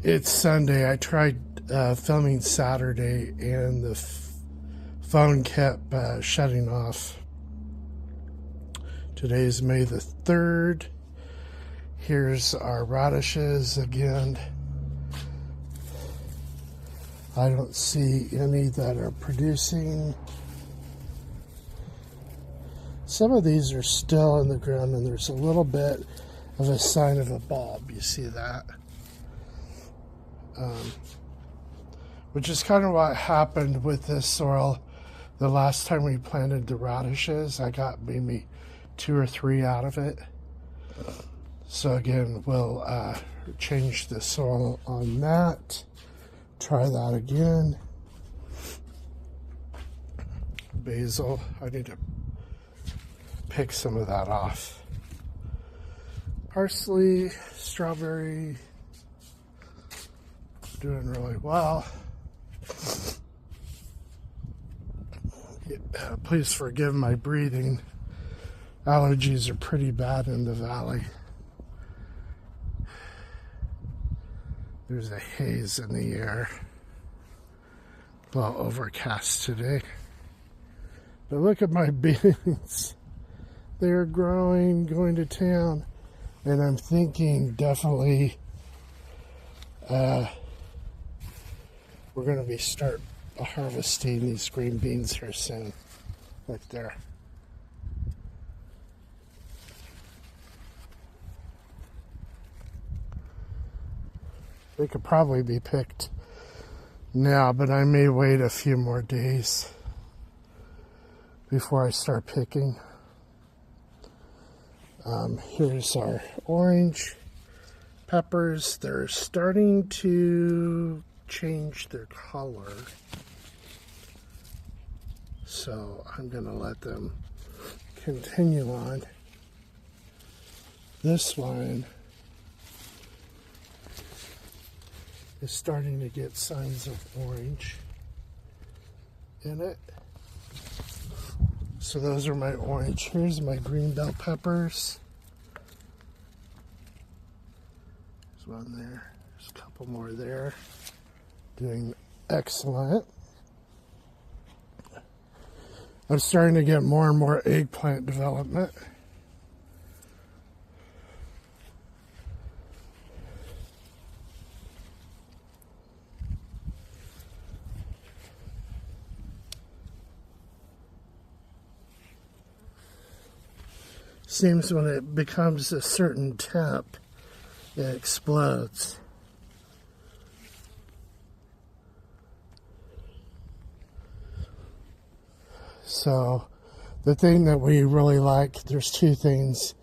It's Sunday. I tried filming Saturday and the phone kept shutting off. Today's May the 3rd. Here's our radishes again. I don't see any that are producing. Some of these are still in the ground, and there's a little bit of a sign of a bulb. You see that? Which is kind of what happened with this soil the last time we planted the radishes. I got maybe 2 or 3 out of it. So again, we'll change the soil on that. Try that again. Basil, I need to pick some of that off. Parsley, strawberry, doing really well. Please forgive my breathing. Allergies are pretty bad in the valley. There's a haze in the air. A little overcast today. But look at my beans. They're growing, going to town. And I'm thinking definitely we're going to start harvesting these green beans here soon. Right there. They could probably be picked now, but I may wait a few more days before I start picking. Here's our orange peppers. They're starting to change their color. So I'm going to let them continue on. This one is starting to get signs of orange in it. So those are my orange. Here's my green bell peppers. There's one there. There's a couple more there. Doing excellent. I'm starting to get more and more eggplant development. Seems when it becomes a certain temp, it explodes. So the thing that we really like, there's 2 things.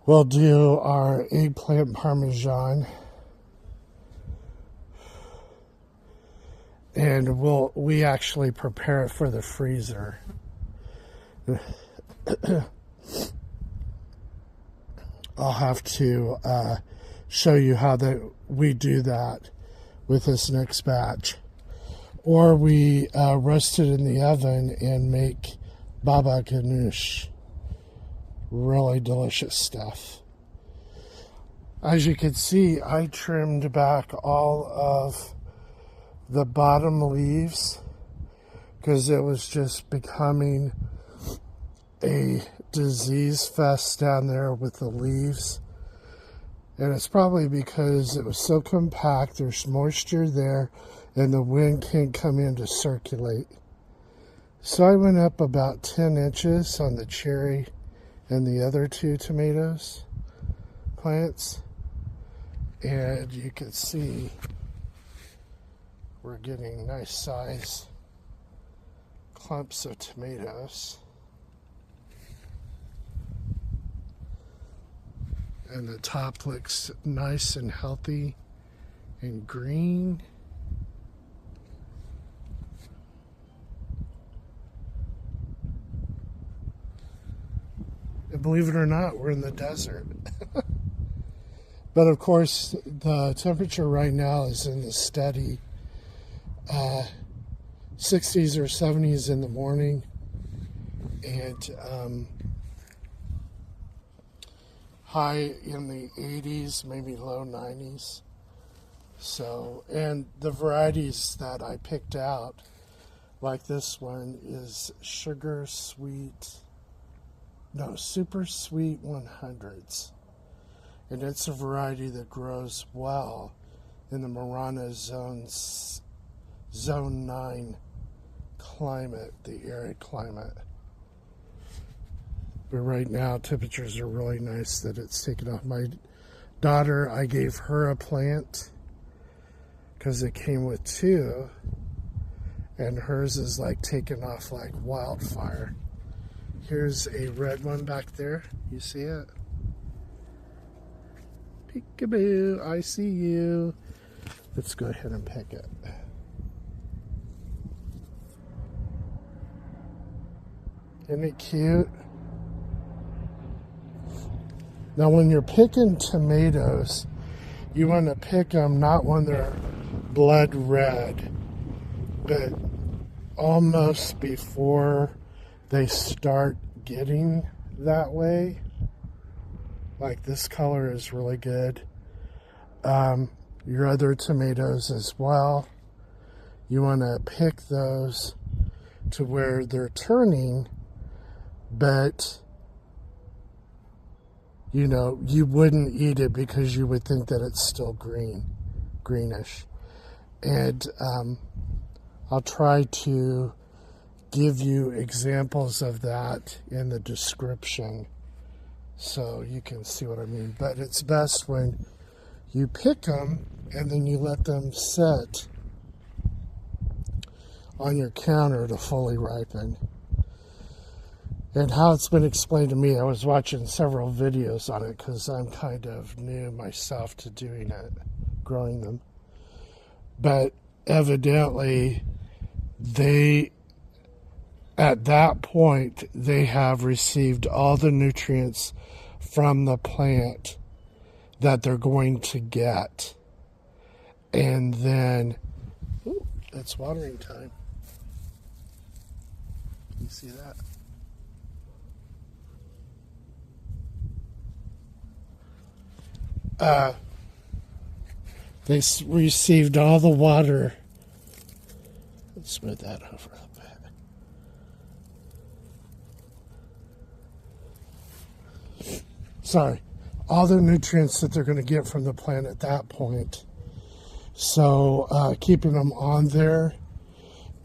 We'll do our eggplant parmesan, and we actually prepare it for the freezer. I'll have to show you how we do that with this next batch. Or we roast it in the oven and make baba ganoush. Really delicious stuff. As you can see, I trimmed back all of the bottom leaves because it was just becoming a disease fest down there with the leaves. And it's probably because it was so compact, there's moisture there, and the wind can't come in to circulate. So I went up about 10 inches on the cherry and the other 2 tomatoes plants. And you can see we're getting nice size clumps of tomatoes. And the top looks nice and healthy and green. And believe it or not, we're in the desert. But of course, the temperature right now is in the steady 60s or 70s in the morning. And high in the 80s, maybe low 90s So, and the varieties that I picked out, like this one, is super sweet 100s. And it's a variety that grows well in the Marana zone 9 climate, the arid climate. But right now temperatures are really nice that it's taken off. My daughter, I gave her a plant because it came with 2, and hers is like taking off like wildfire. Here's a red one back there. You see it? Peekaboo, I see you. Let's go ahead and pick it. Isn't it cute? Now when you're picking tomatoes, you want to pick them not when they're blood red, but almost before they start getting that way. Like this color is really good. Your other tomatoes as well. You want to pick those to where they're turning, but you know, you wouldn't eat it because you would think that it's still greenish. And I'll try to give you examples of that in the description so you can see what I mean. But it's best when you pick them and then you let them sit on your counter to fully ripen. And how it's been explained to me, I was watching several videos on it because I'm kind of new myself to doing it, growing them. But evidently, at that point, they have received all the nutrients from the plant that they're going to get. And then, ooh, it's watering time. You see that? They received all the water. Let's smooth that over a bit. Sorry. All the nutrients that they're going to get from the plant at that point. So keeping them on there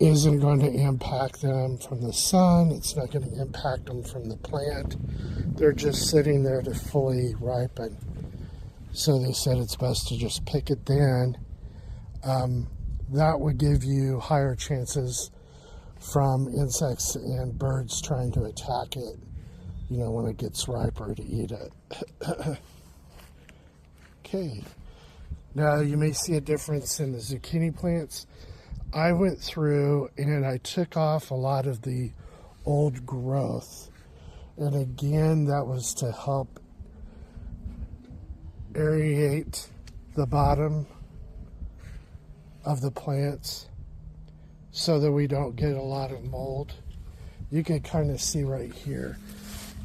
isn't going to impact them from the sun. It's not going to impact them from the plant. They're just sitting there to fully ripen. So they said it's best to just pick it then. That would give you higher chances from insects and birds trying to attack it, you know, when it gets riper to eat it. Okay. Now you may see a difference in the zucchini plants. I went through and I took off a lot of the old growth. And again, that was to help aerate the bottom of the plants so that we don't get a lot of mold. You can kind of see right here.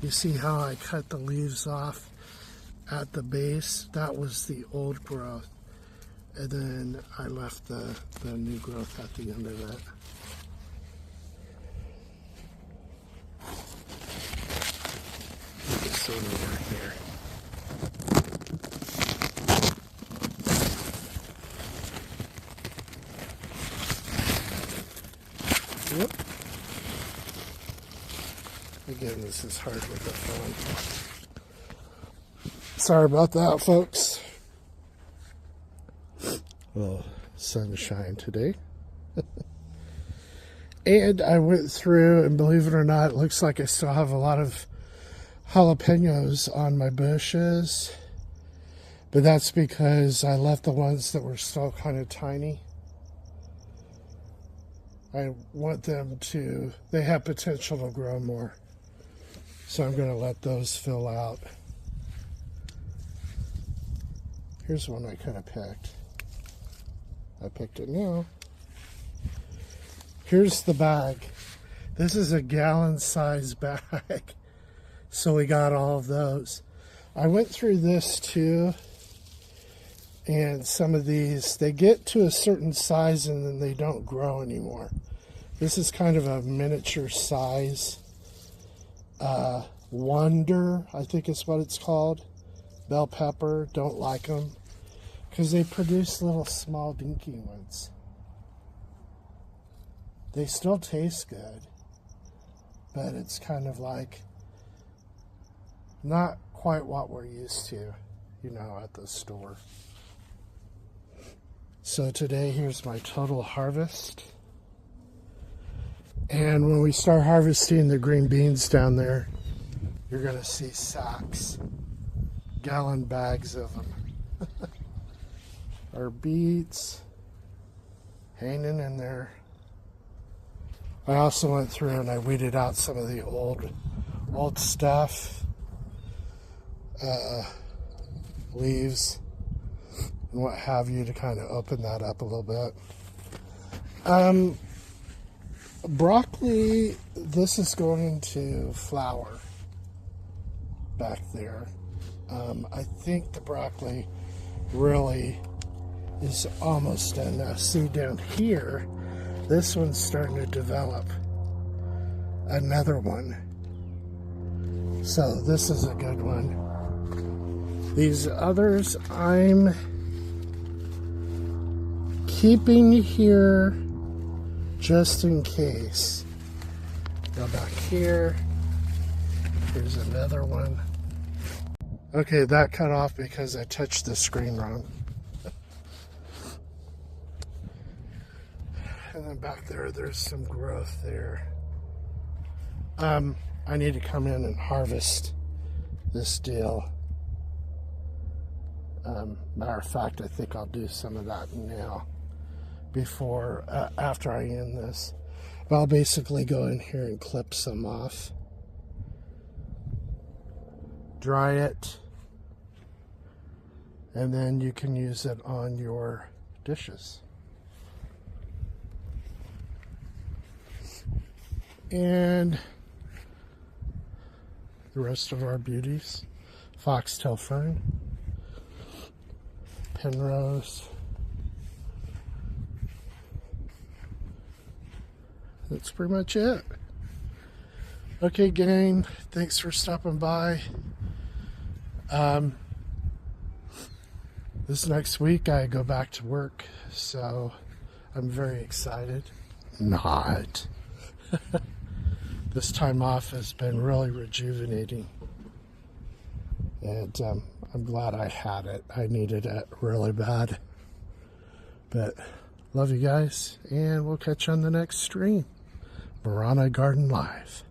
You see how I cut the leaves off at the base? That was the old growth. And then I left the new growth at the end of it. You can see me right there. Whoop. Again, this is hard with the phone. Sorry about that, folks. Well, sunshine today. And I went through, and believe it or not, it looks like I still have a lot of jalapenos on my bushes. But that's because I left the ones that were still kind of tiny. I want them to, they have potential to grow more. So I'm going to let those fill out. Here's one I kind of picked. I picked it now. Here's the bag. This is a gallon-size bag. So we got all of those. I went through this too. And some of these, they get to a certain size and then they don't grow anymore. This is kind of a miniature size. Wonder, I think is what it's called. Bell pepper, don't like them because they produce little small dinky ones. They still taste good, but it's kind of like not quite what we're used to, at the store. So today, here's my total harvest. And when we start harvesting the green beans down there, you're going to see sacks, gallon bags of them. Our beets hanging in there. I also went through and I weeded out some of the old stuff, leaves and what have you, to kind of open that up a little bit. Broccoli, this is going to flower back there. I think the broccoli really is almost done now. See down here, this one's starting to develop another one. So this is a good one. These others I'm keeping here just in case. Go back here. Here's another one. Okay, that cut off because I touched the screen wrong. And then back there, there's some growth there. I need to come in and harvest this deal. Matter of fact, I think I'll do some of that now after I end this. But I'll basically go in here and clip some off. Dry it. And then you can use it on your dishes. And the rest of our beauties. Foxtail fern. Penrose. That's pretty much it. Okay, gang. Thanks for stopping by. This next week I go back to work, so I'm very excited. Not. This time off has been really rejuvenating. And I'm glad I had it. I needed it really bad. But love you guys, and we'll catch you on the next stream. Marana Garden Live.